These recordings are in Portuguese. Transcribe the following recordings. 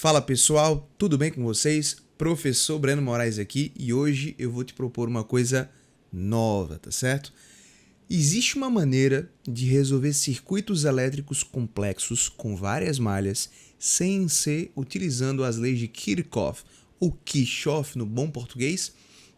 Fala pessoal, tudo bem com vocês? Professor Breno Moraes aqui e hoje eu vou te propor uma coisa nova, tá certo? Existe uma maneira de resolver circuitos elétricos complexos com várias malhas sem ser utilizando as leis de Kirchhoff ou Kirchhoff no bom português?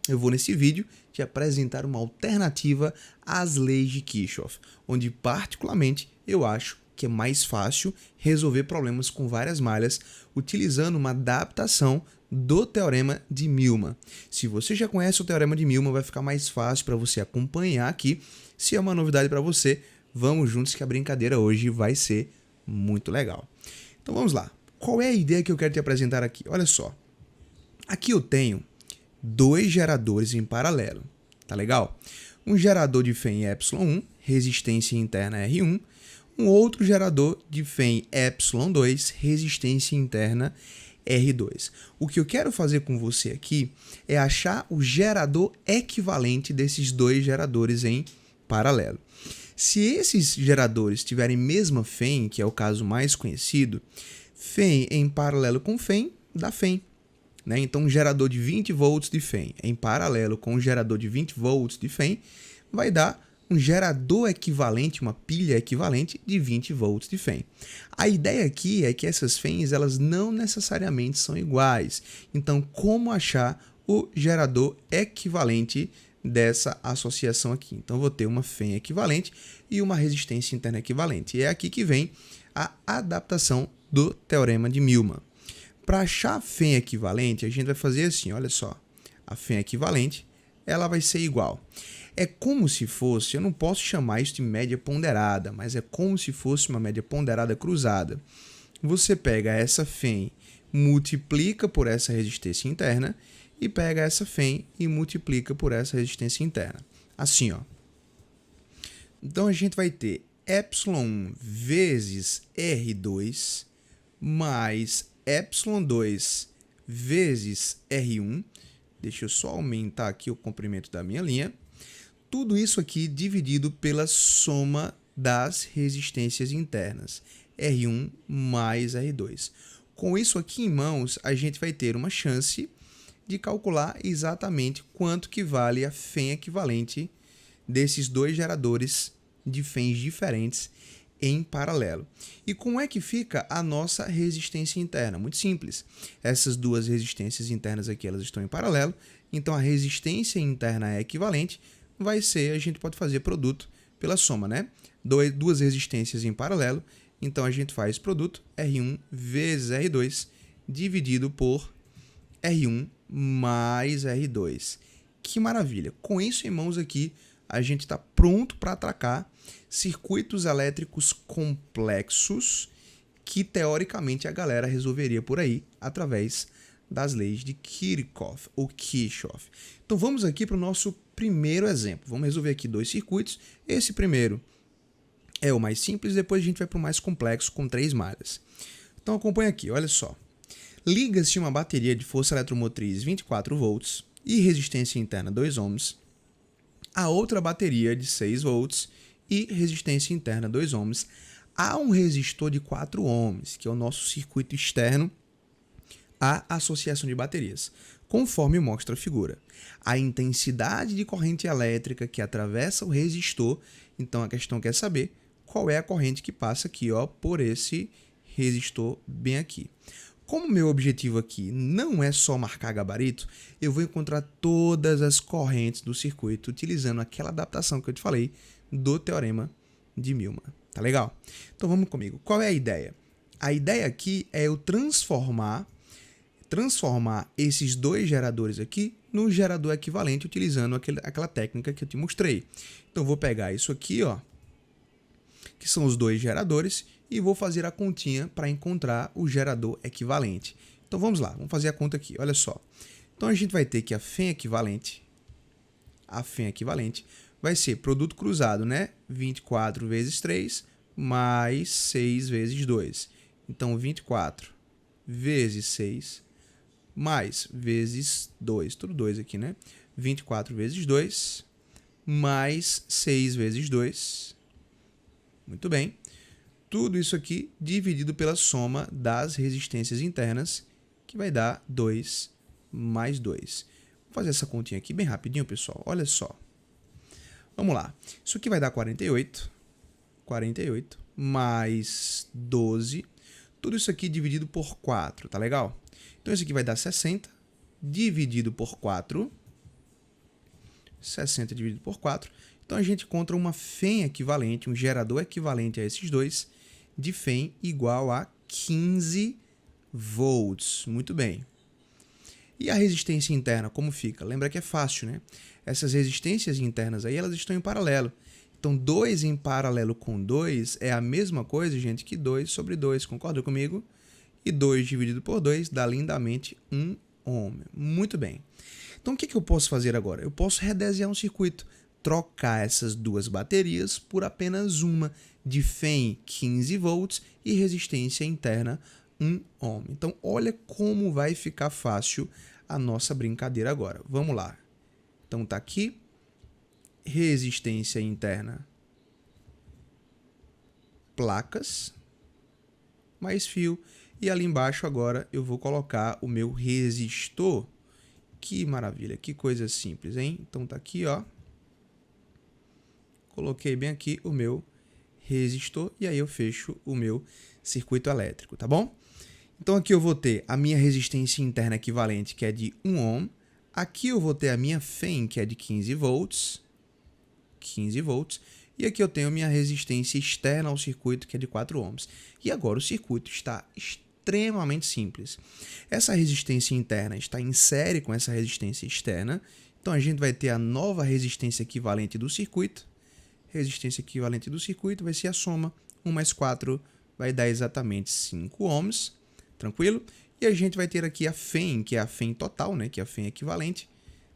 Eu vou nesse vídeo te apresentar uma alternativa às leis de Kirchhoff, onde particularmente eu acho que é mais fácil resolver problemas com várias malhas utilizando uma adaptação do Teorema de Milman. Se você já conhece o Teorema de Milman, vai ficar mais fácil para você acompanhar aqui. Se é uma novidade para você, vamos juntos que a brincadeira hoje vai ser muito legal. Então vamos lá. Qual é a ideia que eu quero te apresentar aqui? Olha só. Aqui eu tenho dois geradores em paralelo. Tá legal? Um gerador de fé em ε1, resistência interna R1, um outro gerador de fé em ε2, resistência interna R2. O que eu quero fazer com você aqui é achar o gerador equivalente desses dois geradores em paralelo. Se esses geradores tiverem mesma FEM, que é o caso mais conhecido, FEM em paralelo com FEM dá FEM. Né? Então, um gerador de 20 volts de FEM em paralelo com um gerador de 20 volts de FEM vai dar um gerador equivalente, uma pilha equivalente de 20 volts de FEM. A ideia aqui é que essas FEMs elas não necessariamente são iguais. Então, como achar o gerador equivalente dessa associação aqui? Então, vou ter uma FEM equivalente e uma resistência interna equivalente. E é aqui que vem a adaptação do Teorema de Milman. Para achar a FEM equivalente, a gente vai fazer assim, olha só. A FEM equivalente, ela vai ser igual. É como se fosse, eu não posso chamar isso de média ponderada, mas é como se fosse uma média ponderada cruzada. Você pega essa FEM, multiplica por essa resistência interna e pega essa FEM e multiplica por essa resistência interna. Assim, ó. Então, a gente vai ter ε1 vezes R2 mais ε2 vezes R1. Deixa eu só aumentar aqui o comprimento da minha linha. Tudo isso aqui dividido pela soma das resistências internas, R1 mais R2. Com isso aqui em mãos, a gente vai ter uma chance de calcular exatamente quanto que vale a FEM equivalente desses dois geradores de FEMs diferentes em paralelo. E como é que fica a nossa resistência interna? Muito simples. Essas duas resistências internas aqui, elas estão em paralelo, então a resistência interna é equivalente, vai ser, a gente pode fazer produto pela soma, né? Duas resistências em paralelo, então a gente faz produto R1 vezes R2 dividido por R1 mais R2. Que maravilha! Com isso em mãos aqui, a gente está pronto para atracar circuitos elétricos complexos que, teoricamente, a galera resolveria por aí através das leis de Kirchhoff ou Kirchhoff. Então, vamos aqui para o nosso primeiro exemplo. Vamos resolver aqui dois circuitos. Esse primeiro é o mais simples, depois a gente vai para o mais complexo com 3 malhas. Então, acompanha aqui, olha só. Liga-se uma bateria de força eletromotriz 24 volts e resistência interna 2 ohms a outra bateria de 6 volts e resistência interna 2 ohms a um resistor de 4 ohms, que é o nosso circuito externo à associação de baterias, conforme mostra a figura. A intensidade de corrente elétrica que atravessa o resistor, então a questão quer saber qual é a corrente que passa aqui, ó, por esse resistor bem aqui. Como meu objetivo aqui não é só marcar gabarito, eu vou encontrar todas as correntes do circuito utilizando aquela adaptação que eu te falei do Teorema de Milman. Tá legal? Então vamos comigo. Qual é a ideia? A ideia aqui é eu transformar esses dois geradores aqui no gerador equivalente utilizando aquela técnica que eu te mostrei. Então eu vou pegar isso aqui, ó, que são os dois geradores, e vou fazer a continha para encontrar o gerador equivalente. Então vamos lá, vamos fazer a conta aqui, olha só. Então a gente vai ter que a FEM equivalente vai ser produto cruzado, né? 24 vezes 3 mais 6 vezes 2. Então 24 vezes 6 mais vezes 2, tudo 2 aqui, né? 24 vezes 2 mais 6 vezes 2. Muito bem. tudo isso aqui dividido pela soma das resistências internas, que vai dar 2 mais 2. Vou fazer essa continha aqui bem rapidinho, pessoal. Olha só. Vamos lá. Isso aqui vai dar 48. 48 mais 12. Tudo isso aqui dividido por 4, tá legal? Então, isso aqui vai dar 60 dividido por 4. 60 dividido por 4. Então, a gente encontra uma FEM equivalente, um gerador equivalente a esses dois, de FEM igual a 15 volts. Muito bem. E a resistência interna, como fica? Lembra que é fácil, né? Essas resistências internas aí, elas estão em paralelo. Então, 2 em paralelo com 2 é a mesma coisa, gente, que 2 sobre 2. Concorda comigo? E 2 dividido por 2 dá lindamente 1 ohm. Muito bem. Então, o que eu posso fazer agora? Eu posso redesenhar um circuito, trocar essas duas baterias por apenas uma, de FEM 15 volts e resistência interna 1 ohm. Então, olha como vai ficar fácil a nossa brincadeira agora. Vamos lá. Então, tá aqui, resistência interna, placas, mais fio. E ali embaixo agora eu vou colocar o meu resistor. Que maravilha, que coisa simples, hein? Então tá aqui, ó. Coloquei bem aqui o meu resistor e aí eu fecho o meu circuito elétrico, tá bom? Então aqui eu vou ter a minha resistência interna equivalente, que é de 1 ohm. Aqui eu vou ter a minha FEM, que é de 15 volts. 15 volts. E aqui eu tenho a minha resistência externa ao circuito, que é de 4 ohms. E agora o circuito está extremamente simples. Essa resistência interna está em série com essa resistência externa. Então a gente vai ter a nova resistência equivalente do circuito. Resistência equivalente do circuito vai ser a soma. 1 mais 4 vai dar exatamente 5 ohms. Tranquilo? E a gente vai ter aqui a FEM, que é a FEM total, né? Que é a FEM equivalente,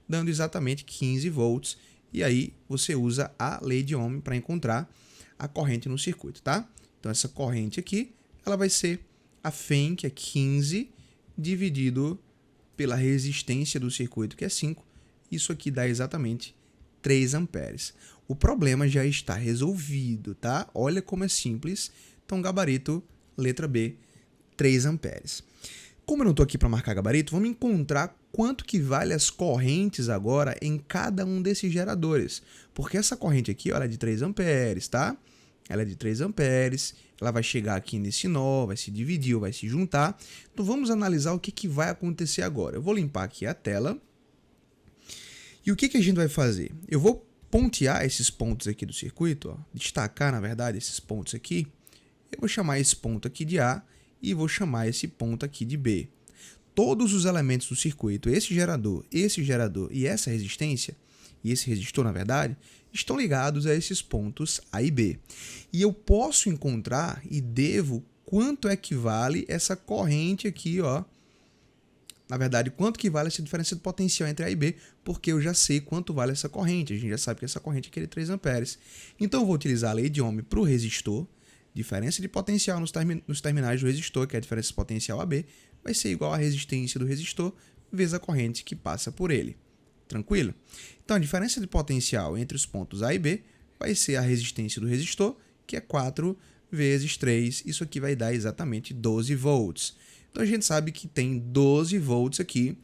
dando exatamente 15 volts. E aí você usa a lei de Ohm para encontrar a corrente no circuito, tá? Então essa corrente aqui, ela vai ser a FEM, que é 15, dividido pela resistência do circuito, que é 5. Isso aqui dá exatamente 3 amperes. O problema já está resolvido, tá? Olha como é simples. Então, gabarito, letra B, 3 amperes. Como eu não estou aqui para marcar gabarito, vamos encontrar quanto que vale as correntes agora em cada um desses geradores. Porque essa corrente aqui, olha, é de 3 amperes, tá? Ela é de 3 amperes, ela vai chegar aqui nesse nó, vai se dividir ou vai se juntar. Então vamos analisar o que vai acontecer agora. Eu vou limpar aqui a tela. E o que a gente vai fazer? Eu vou pontear esses pontos aqui do circuito, ó, destacar, na verdade, esses pontos aqui. Eu vou chamar esse ponto aqui de A e vou chamar esse ponto aqui de B. Todos os elementos do circuito, esse gerador e essa resistência, e esse resistor, na verdade, estão ligados a esses pontos A e B. E eu posso encontrar e devo quanto é que vale essa corrente aqui, ó. Na verdade, quanto que vale essa diferença de potencial entre A e B, porque eu já sei quanto vale essa corrente. A gente já sabe que essa corrente aqui é de 3 amperes. Então, eu vou utilizar a lei de Ohm para o resistor. Diferença de potencial nos terminais do resistor, que é a diferença de potencial AB, vai ser igual à resistência do resistor vezes a corrente que passa por ele. Tranquilo? Então, a diferença de potencial entre os pontos A e B vai ser a resistência do resistor, que é 4 vezes 3. Isso aqui vai dar exatamente 12 volts. Então, a gente sabe que tem 12 volts aqui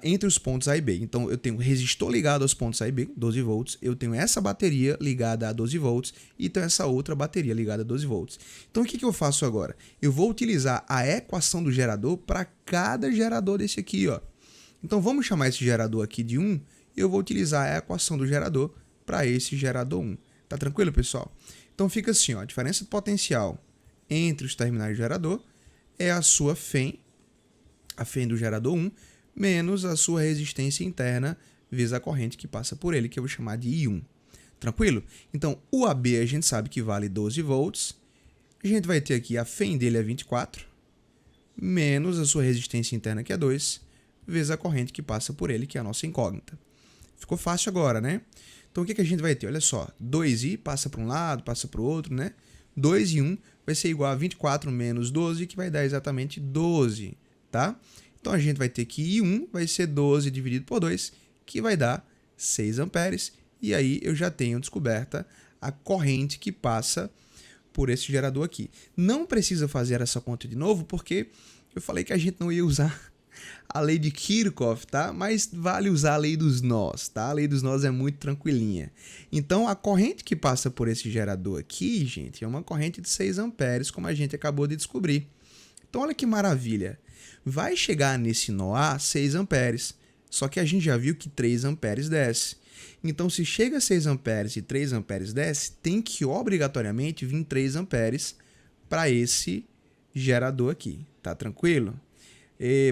entre os pontos A e B. Então, eu tenho o resistor ligado aos pontos A e B, 12 volts. Eu tenho essa bateria ligada a 12 volts e tenho essa outra bateria ligada a 12 volts. Então, o que eu faço agora? Eu vou utilizar a equação do gerador para cada gerador desse aqui, ó. Então, vamos chamar esse gerador aqui de 1 e eu vou utilizar a equação do gerador para esse gerador 1. Tá tranquilo, pessoal? Então, fica assim, ó, a diferença de potencial entre os terminais do gerador é a sua FEM, a FEM do gerador 1, menos a sua resistência interna vezes a corrente que passa por ele, que eu vou chamar de I1. Tranquilo? Então, o AB a gente sabe que vale 12 volts. A gente vai ter aqui a FEM dele é 24, menos a sua resistência interna, que é 2, vezes a corrente que passa por ele, que é a nossa incógnita. Ficou fácil agora, né? Então, o que a gente vai ter? Olha só, 2i passa para um lado, passa para o outro, né? 2 e 1 vai ser igual a 24 menos 12, que vai dar exatamente 12, tá? Então, a gente vai ter que I1 vai ser 12 dividido por 2, que vai dar 6 amperes. E aí, eu já tenho descoberta a corrente que passa por esse gerador aqui. Não precisa fazer essa conta de novo, porque eu falei que a gente não ia usar a lei de Kirchhoff, tá? Mas vale usar a lei dos nós, tá? A lei dos nós é muito tranquilinha. Então, a corrente que passa por esse gerador aqui, gente, é uma corrente de 6 amperes, como a gente acabou de descobrir. Então, olha que maravilha. Vai chegar nesse nó A 6 amperes, só que a gente já viu que 3 amperes desce. Então, se chega a 6 amperes e 3 amperes desce, tem que obrigatoriamente vir 3 amperes para esse gerador aqui. Tá tranquilo?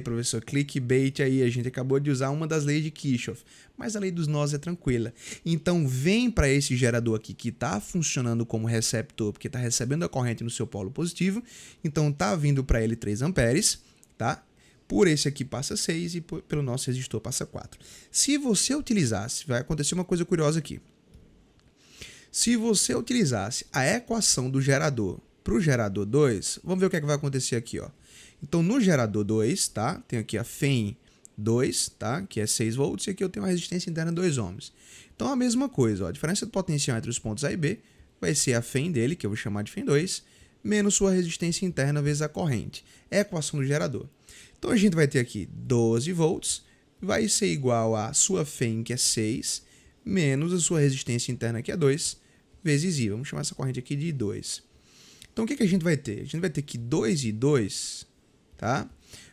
Professor, clickbait aí, a gente acabou de usar uma das leis de Kirchhoff, mas a lei dos nós é tranquila. Então, vem para esse gerador aqui que está funcionando como receptor, porque está recebendo a corrente no seu polo positivo, então está vindo para ele 3 amperes, tá? Por esse aqui passa 6 e pelo nosso resistor passa 4. Se você utilizasse, vai acontecer uma coisa curiosa aqui. Se você utilizasse a equação do gerador para o gerador 2, vamos ver o que é que vai acontecer aqui, ó. Então, no gerador 2, tá? Tem aqui a FEM 2, tá? Que é 6 volts, e aqui eu tenho uma resistência interna de 2 ohms. Então, a mesma coisa, ó. A diferença do potencial entre os pontos A e B vai ser a FEM dele, que eu vou chamar de FEM 2, menos sua resistência interna vezes a corrente. É a equação do gerador. Então, a gente vai ter aqui 12 volts, vai ser igual a sua FEM, que é 6, menos a sua resistência interna, que é 2, vezes I. Vamos chamar essa corrente aqui de 2. Então, o que a gente vai ter? A gente vai ter que 2 e 2... tá?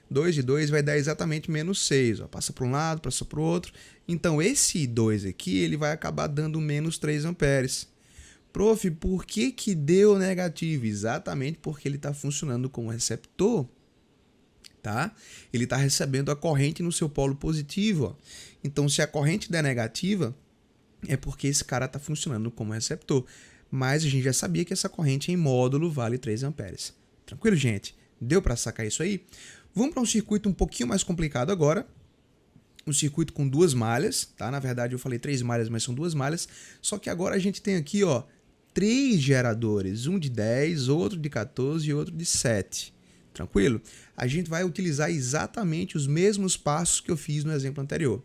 2 e 2 vai dar exatamente menos 6. Ó. Passa para um lado, passa para o outro. Então, esse 2 aqui, ele vai acabar dando menos 3 amperes. Prof, por que que deu negativo? Exatamente porque ele está funcionando como receptor. Tá? Ele está recebendo a corrente no seu polo positivo. Ó. Então, se a corrente der negativa, é porque esse cara está funcionando como receptor. Mas a gente já sabia que essa corrente em módulo vale 3 amperes. Tranquilo, gente? Deu para sacar isso aí? Vamos para um circuito um pouquinho mais complicado agora. Um circuito com 2 malhas, tá? Na verdade eu falei 3 malhas, mas são 2 malhas. Só que agora a gente tem aqui, ó, 3 geradores. Um de 10, outro de 14 e outro de 7. Tranquilo? A gente vai utilizar exatamente os mesmos passos que eu fiz no exemplo anterior.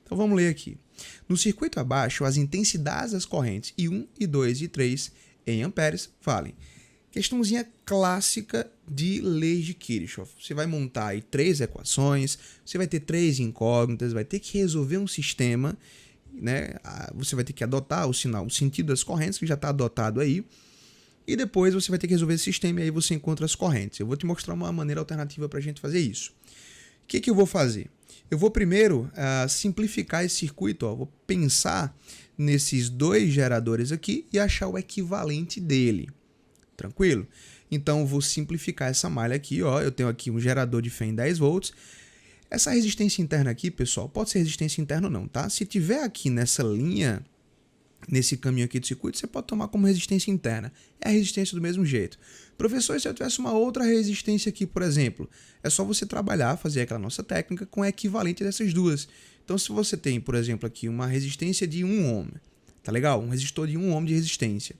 Então vamos ler aqui. No circuito abaixo, as intensidades das correntes I1, I2 e I3 em amperes valem. Questãozinha clássica de leis de Kirchhoff. Você vai montar aí 3 equações, você vai ter 3 incógnitas, vai ter que resolver um sistema, né? Você vai ter que adotar o sinal, o sentido das correntes, que já está adotado aí, e depois você vai ter que resolver esse sistema e aí você encontra as correntes. Eu vou te mostrar uma maneira alternativa para a gente fazer isso. O que eu vou fazer? Eu vou primeiro simplificar esse circuito, ó. Vou pensar nesses 2 geradores aqui e achar o equivalente dele. Tranquilo? Então, eu vou simplificar essa malha aqui, ó. Eu tenho aqui um gerador de FEM 10 volts. Essa resistência interna aqui, pessoal, pode ser resistência interna ou não, tá? Se tiver aqui nessa linha, nesse caminho aqui do circuito, você pode tomar como resistência interna. É a resistência do mesmo jeito. Professor, se eu tivesse uma outra resistência aqui, por exemplo, é só você trabalhar, fazer aquela nossa técnica com a equivalente dessas duas. Então, se você tem, por exemplo, aqui uma resistência de 1 ohm, tá legal? Um resistor de 1 ohm de resistência.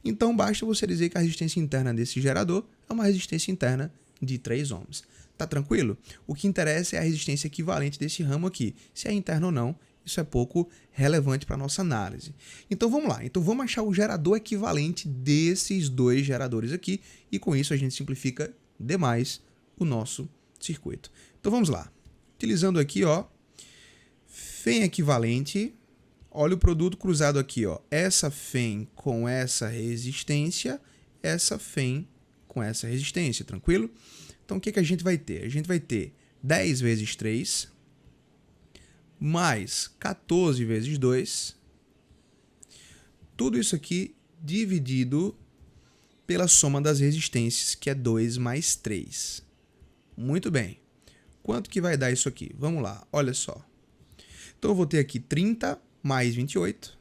Então, basta você dizer que a resistência interna desse gerador é uma resistência interna de 3 ohms. Tá tranquilo? O que interessa é a resistência equivalente desse ramo aqui. Se é interna ou não, isso é pouco relevante para a nossa análise. Então, vamos lá. Então, vamos achar o gerador equivalente desses 2 geradores aqui. E com isso, a gente simplifica demais o nosso circuito. Então, vamos lá. Utilizando aqui, ó, FEM equivalente. Olha o produto cruzado aqui, ó. Essa FEM com essa resistência, essa FEM com essa resistência, tranquilo? Então, o que a gente vai ter? A gente vai ter 10 vezes 3, mais 14 vezes 2. Tudo isso aqui dividido pela soma das resistências, que é 2 mais 3. Muito bem. Quanto que vai dar isso aqui? Vamos lá, olha só. Então, eu vou ter aqui 30 mais 28,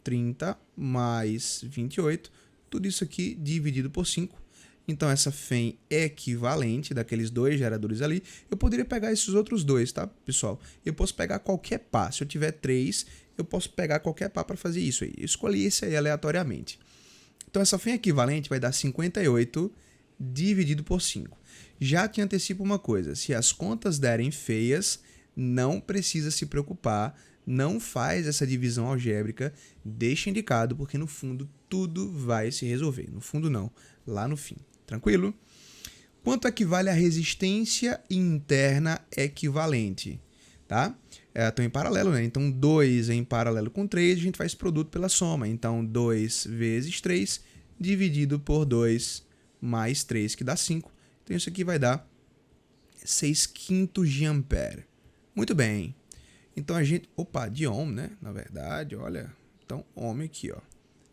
30 mais 28, tudo isso aqui dividido por 5. Então, essa FEM equivalente daqueles 2 geradores ali, eu poderia pegar esses outros 2, tá, pessoal? Eu posso pegar qualquer par. Se eu tiver 3, eu posso pegar qualquer par para fazer isso aí. Eu escolhi esse aí aleatoriamente. Então, essa FEM equivalente vai dar 58 dividido por 5. Já te antecipo uma coisa, se as contas derem feias, não precisa se preocupar, Não faz essa divisão algébrica, deixa indicado, porque no fundo tudo vai se resolver. No fundo não, lá no fim. Tranquilo? Quanto equivale a resistência interna equivalente? Tá? Estão em paralelo, né? Então 2 em paralelo com 3, a gente faz produto pela soma. Então 2 vezes 3 dividido por 2 mais 3, que dá 5. Então isso aqui vai dar 6/5 de ampere. Muito bem. Então a gente... Opa, de ohm, né? Na verdade, olha. Então, ohm aqui, ó.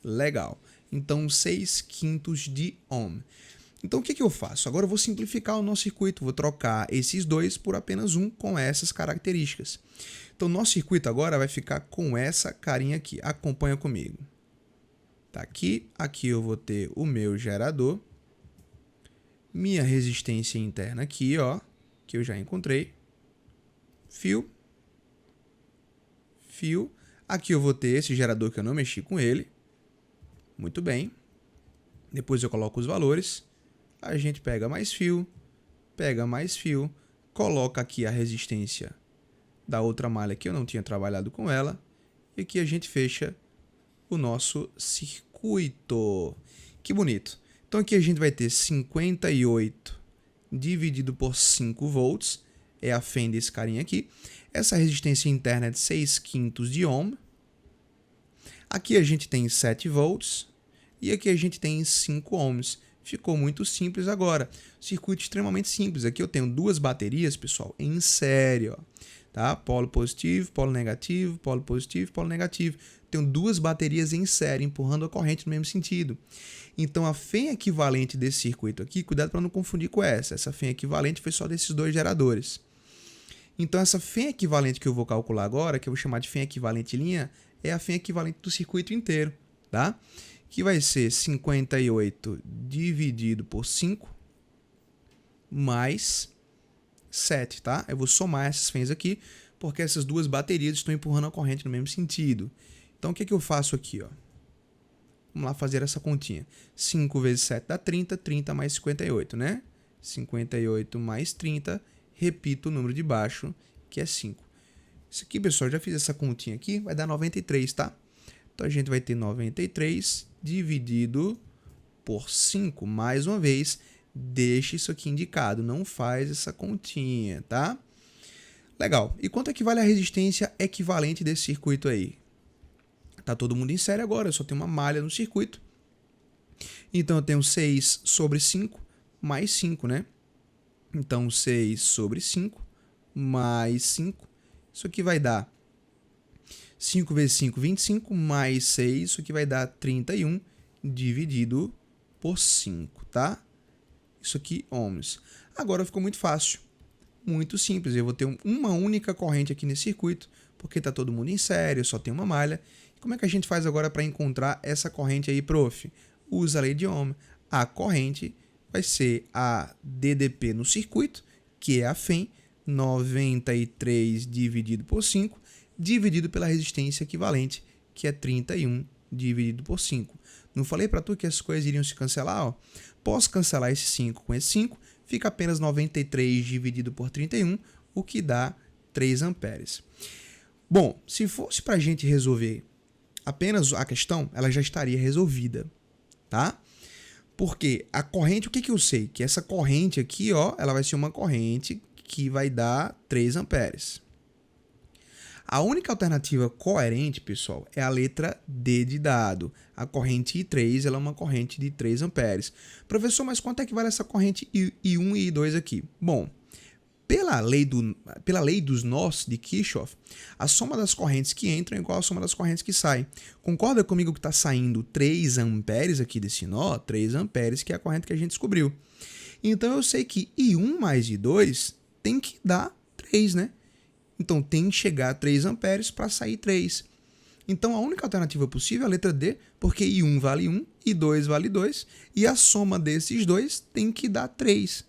Legal. Então, 6/5 de ohm. Então, o que eu faço? Agora eu vou simplificar o nosso circuito. Vou trocar esses dois por apenas um com essas características. Então, nosso circuito agora vai ficar com essa carinha aqui. Acompanha comigo. Tá aqui. Aqui eu vou ter o meu gerador. Minha resistência interna aqui, ó. Que eu já encontrei. Fio. Fio. Aqui eu vou ter esse gerador que eu não mexi com ele. Muito bem. Depois eu coloco os valores. A gente pega mais fio, coloca aqui a resistência da outra malha que eu não tinha trabalhado com ela, e aqui a gente fecha o nosso circuito. Que bonito. Então aqui a gente vai ter 58 dividido por 5 volts, é a fenda desse carinha aqui. Essa resistência interna é de 6/5 de ohm. Aqui a gente tem 7 volts e aqui a gente tem 5 ohms. Ficou muito simples agora. Circuito extremamente simples. Aqui eu tenho duas baterias, pessoal, em série, ó. Tá? Polo positivo, polo negativo, polo positivo, polo negativo. Tenho duas baterias em série, empurrando a corrente no mesmo sentido. Então, a fém equivalente desse circuito aqui, cuidado para não confundir com essa. Essa fém equivalente foi só desses dois geradores. Então, essa fém equivalente que eu vou calcular agora, que eu vou chamar de fém equivalente linha, é a fém equivalente do circuito inteiro, tá? Que vai ser 58 dividido por 5 mais 7, tá? Eu vou somar essas fês aqui, porque essas duas baterias estão empurrando a corrente no mesmo sentido. Então, o que eu faço aqui, ó? Vamos lá fazer essa continha. 5 vezes 7 dá 30, 30 mais 58, né? 58 mais 30, repito o número de baixo, que é 5. Isso aqui, pessoal, eu já fiz essa continha aqui, vai dar 93, tá? Então, a gente vai ter 93 dividido por 5. Mais uma vez, deixa isso aqui indicado. Não faz essa continha, tá? Legal. E quanto equivale a resistência equivalente desse circuito aí? Tá todo mundo em série agora. Eu só tenho uma malha no circuito. Então, eu tenho 6 sobre 5 mais 5, né? Então, 6 sobre 5 mais 5. Isso aqui vai dar 5 vezes 5, 25, mais 6, isso aqui vai dar 31, dividido por 5, tá? Isso aqui, ohms. Agora ficou muito fácil, muito simples. Eu vou ter uma única corrente aqui nesse circuito, porque está todo mundo em série, eu só tenho uma malha. Como é que a gente faz agora para encontrar essa corrente aí, prof? Usa a lei de Ohm. A corrente vai ser a DDP no circuito, que é a fém, 93 dividido por 5, dividido pela resistência equivalente, que é 31 dividido por 5. Não falei para tu que as coisas iriam se cancelar? Ó? Posso cancelar esse 5 com esse 5, fica apenas 93 dividido por 31, o que dá 3 amperes. Bom, se fosse para a gente resolver apenas a questão, ela já estaria resolvida, tá? Porque a corrente, o que eu sei? Que essa corrente aqui, ó, ela vai ser uma corrente que vai dar 3 amperes. A única alternativa coerente, pessoal, é a letra D de dado. A corrente I3 ela é uma corrente de 3 amperes. Professor, mas quanto é que vale essa corrente I1 e I2 aqui? Bom, pela lei dos nós de Kirchhoff, a soma das correntes que entram é igual à soma das correntes que saem. Concorda comigo que está saindo 3 amperes aqui desse nó? 3 amperes, que é a corrente que a gente descobriu. Então, eu sei que I1 mais I2 tem que dar 3, né? Então, tem que chegar a 3 amperes para sair 3. Então, a única alternativa possível é a letra D, porque I1 vale 1, I2 vale 2, e a soma desses dois tem que dar 3.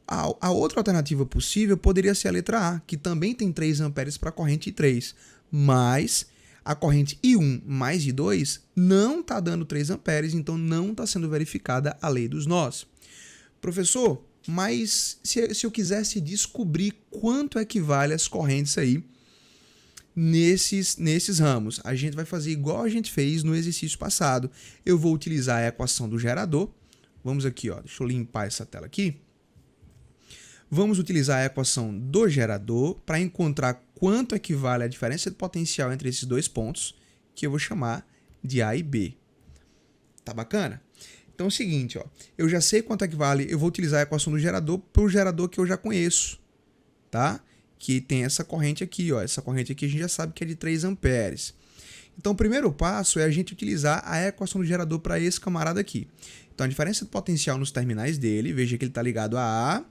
A outra alternativa possível poderia ser a letra A, que também tem 3 amperes para a corrente I3, mas a corrente I1 mais I2 não está dando 3 amperes, então não está sendo verificada a lei dos nós. Professor, mas se eu quisesse descobrir quanto equivale as correntes aí nesses ramos. A gente vai fazer igual a gente fez no exercício passado. Eu vou utilizar a equação do gerador. Vamos aqui, ó, deixa eu limpar essa tela aqui. Vamos utilizar a equação do gerador para encontrar quanto equivale a diferença de potencial entre esses dois pontos, que eu vou chamar de A e B. Tá bacana? Então é o seguinte, ó, eu já sei quanto equivale, eu vou utilizar a equação do gerador para o gerador que eu já conheço, tá? Que tem essa corrente aqui, ó, essa corrente aqui a gente já sabe que é de 3 amperes. Então o primeiro passo é a gente utilizar a equação do gerador para esse camarada aqui. Então a diferença de potencial nos terminais dele, veja que ele está ligado a A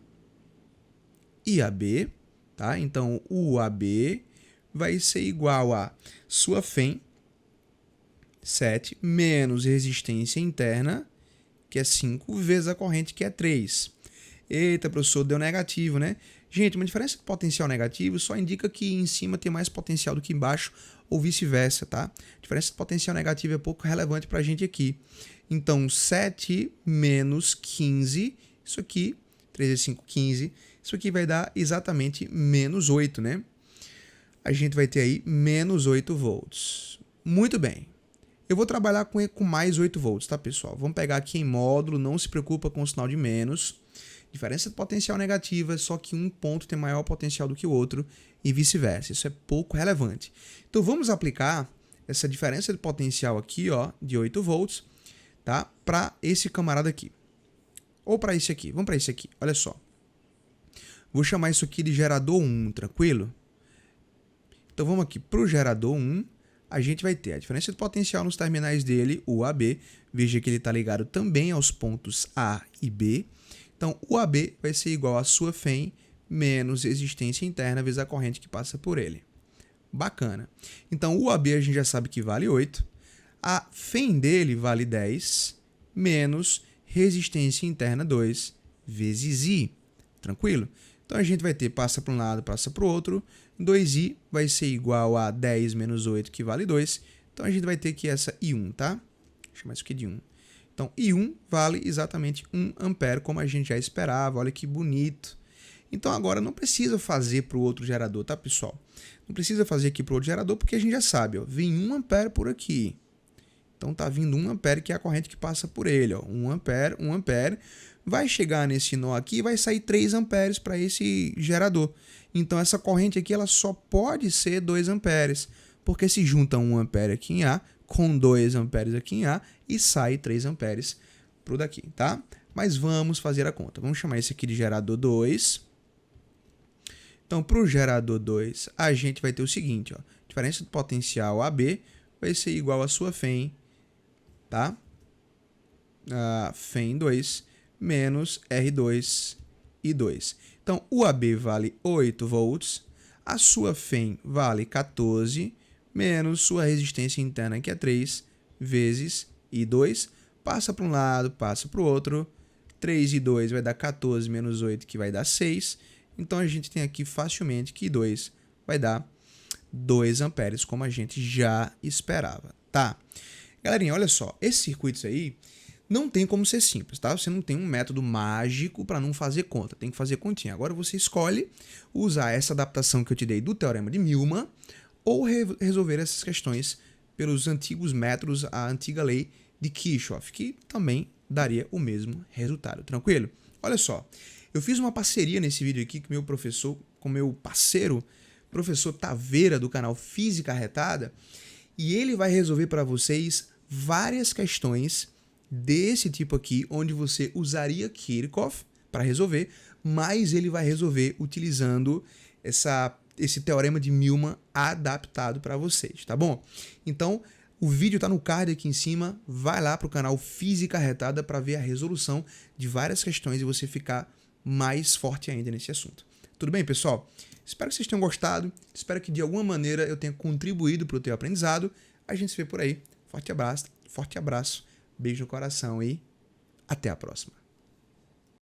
e a B, tá? Então o AB vai ser igual a sua FEM, 7, menos resistência interna, que é 5, vezes a corrente, que é 3. Eita, professor, deu negativo, né? Gente, uma diferença de potencial negativo só indica que em cima tem mais potencial do que embaixo, ou vice-versa, tá? A diferença de potencial negativo é pouco relevante para a gente aqui. Então, 7 menos 15, isso aqui, 3 vezes 5, 15, isso aqui vai dar exatamente menos 8, né? A gente vai ter aí menos 8 volts. Muito bem. Eu vou trabalhar com mais 8 volts, tá, pessoal? Vamos pegar aqui em módulo, não se preocupa com o sinal de menos. Diferença de potencial negativa, só que um ponto tem maior potencial do que o outro e vice-versa. Isso é pouco relevante. Então vamos aplicar essa diferença de potencial aqui, ó, de 8 volts, tá, para esse camarada aqui. Ou para esse aqui. Vamos para esse aqui. Olha só. Vou chamar isso aqui de gerador 1, tranquilo? Então vamos aqui para o gerador 1. A gente vai ter a diferença de potencial nos terminais dele, o AB. Veja que ele está ligado também aos pontos A e B. Então, o AB vai ser igual a sua FEM menos resistência interna vezes a corrente que passa por ele. Bacana. Então, o AB a gente já sabe que vale 8. A FEM dele vale 10 menos resistência interna 2 vezes I. Tranquilo? Então, a gente vai ter, passa para um lado, passa para o outro. 2I vai ser igual a 10 menos 8, que vale 2. Então, a gente vai ter que essa I1, tá? Vou chamar isso aqui de 1. Então, I1 vale exatamente 1 ampere, como a gente já esperava. Olha que bonito. Então, agora não precisa fazer para o outro gerador, tá, pessoal? Não precisa fazer aqui para o outro gerador, porque a gente já sabe, ó, vem 1 ampere por aqui. Então, tá vindo 1 ampere, que é a corrente que passa por ele. Ó. 1 ampere, 1 ampere. Vai chegar nesse nó aqui e vai sair 3 amperes para esse gerador. Então, essa corrente aqui ela só pode ser 2 amperes, porque se junta 1 ampere aqui em A com 2 amperes aqui em A e sai 3 amperes para o daqui, tá? Mas vamos fazer a conta. Vamos chamar esse aqui de gerador 2. Então, para o gerador 2, a gente vai ter o seguinte, ó, diferença do potencial AB vai ser igual a sua FEM, tá? A FEM 2 menos R2 e 2. Então, o AB vale 8 volts, a sua FEM vale 14, menos sua resistência interna, que é 3, vezes I2. Passa para um lado, passa para o outro. 3 e 2 vai dar 14 menos 8, que vai dar 6. Então, a gente tem aqui facilmente que I2 vai dar 2 amperes, como a gente já esperava, tá? Galerinha, olha só, esses circuitos aí não tem como ser simples, tá? Você não tem um método mágico para não fazer conta, tem que fazer continha. Agora você escolhe usar essa adaptação que eu te dei do Teorema de Milman ou resolver essas questões pelos antigos métodos, a antiga lei de Kirchhoff, que também daria o mesmo resultado, tranquilo? Olha só, eu fiz uma parceria nesse vídeo aqui com meu professor, com meu parceiro, professor Taveira, do canal Física Arretada, e ele vai resolver para vocês várias questões desse tipo aqui, onde você usaria Kirchhoff para resolver, mas ele vai resolver utilizando esse teorema de Milman adaptado para vocês, tá bom? Então, o vídeo está no card aqui em cima, vai lá para o canal Física Arretada para ver a resolução de várias questões e você ficar mais forte ainda nesse assunto. Tudo bem, pessoal? Espero que vocês tenham gostado, espero que de alguma maneira eu tenha contribuído para o teu aprendizado. A gente se vê por aí. Forte abraço, beijo no coração e até a próxima.